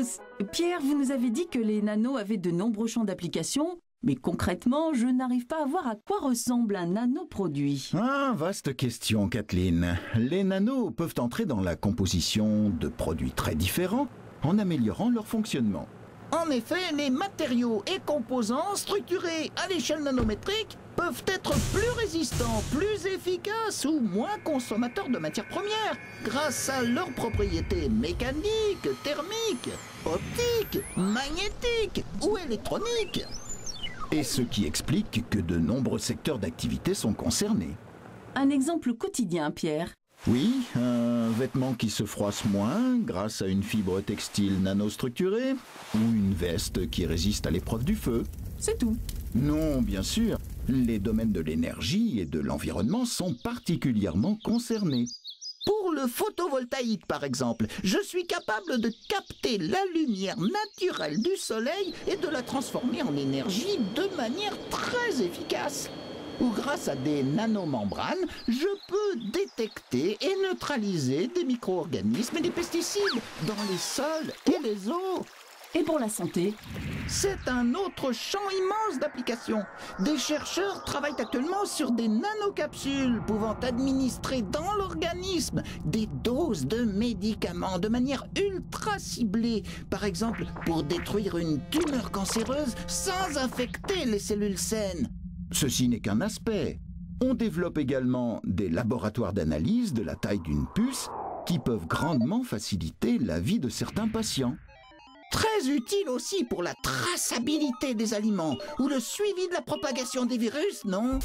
tous. Pierre, vous nous avez dit que les nanos avaient de nombreux champs d'application, mais concrètement, je n'arrive pas à voir à quoi ressemble un nanoproduit. Ah, vaste question, Kathleen. Les nanos peuvent entrer dans la composition de produits très différents en améliorant leur fonctionnement. En effet, les matériaux et composants structurés à l'échelle nanométrique peuvent être plus résistants, plus efficaces ou moins consommateurs de matières premières grâce à leurs propriétés mécaniques, thermiques, optiques, magnétiques ou électroniques. Et ce qui explique que de nombreux secteurs d'activité sont concernés. Un exemple quotidien, Pierre. Oui, un vêtement qui se froisse moins grâce à une fibre textile nanostructurée ou une veste qui résiste à l'épreuve du feu. C'est tout. Non, bien sûr. Les domaines de l'énergie et de l'environnement sont particulièrement concernés. Pour le photovoltaïque, par exemple, je suis capable de capter la lumière naturelle du soleil et de la transformer en énergie de manière très efficace. Ou grâce à des nanomembranes, je peux détecter et neutraliser des micro-organismes et des pesticides dans les sols et les eaux. Et pour la santé? C'est un autre champ immense d'application. Des chercheurs travaillent actuellement sur des nanocapsules pouvant administrer dans l'organisme des doses de médicaments de manière ultra ciblée. Par exemple, pour détruire une tumeur cancéreuse sans affecter les cellules saines. Ceci n'est qu'un aspect. On développe également des laboratoires d'analyse de la taille d'une puce qui peuvent grandement faciliter la vie de certains patients. Très utile aussi pour la traçabilité des aliments ou le suivi de la propagation des virus, non?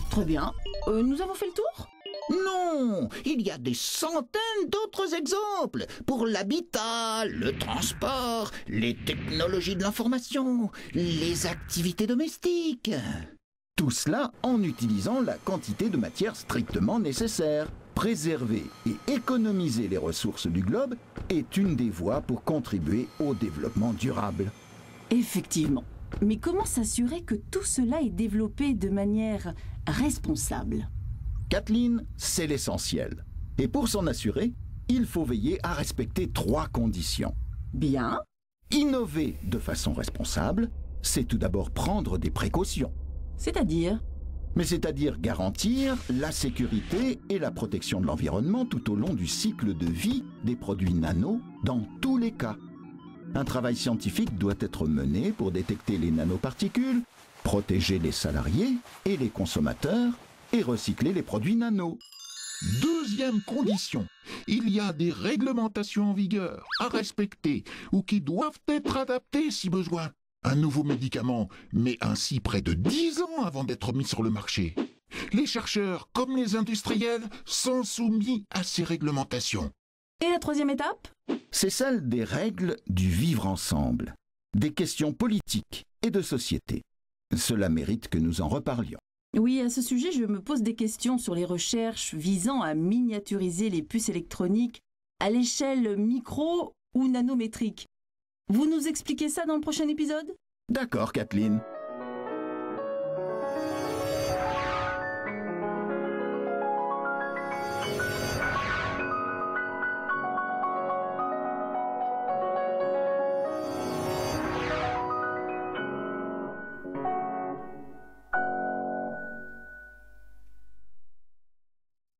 Très bien. Nous avons fait le tour? Non, il y a des centaines d'autres exemples pour l'habitat, le transport, les technologies de l'information, les activités domestiques. Tout cela en utilisant la quantité de matière strictement nécessaire. Préserver et économiser les ressources du globe est une des voies pour contribuer au développement durable. Effectivement. Mais comment s'assurer que tout cela est développé de manière responsable? Kathleen, c'est l'essentiel. Et pour s'en assurer, il faut veiller à respecter 3 conditions. Bien. Innover de façon responsable, c'est tout d'abord prendre des précautions. C'est-à-dire garantir la sécurité et la protection de l'environnement tout au long du cycle de vie des produits nano dans tous les cas. Un travail scientifique doit être mené pour détecter les nanoparticules, protéger les salariés et les consommateurs et recycler les produits nano. Deuxième condition, il y a des réglementations en vigueur à respecter ou qui doivent être adaptées si besoin. Un nouveau médicament met ainsi près de 10 ans avant d'être mis sur le marché. Les chercheurs, comme les industriels, sont soumis à ces réglementations. Et la troisième étape? C'est celle des règles du vivre ensemble, des questions politiques et de société. Cela mérite que nous en reparlions. Oui, à ce sujet, je me pose des questions sur les recherches visant à miniaturiser les puces électroniques à l'échelle micro ou nanométrique. Vous nous expliquez ça dans le prochain épisode? D'accord, Kathleen.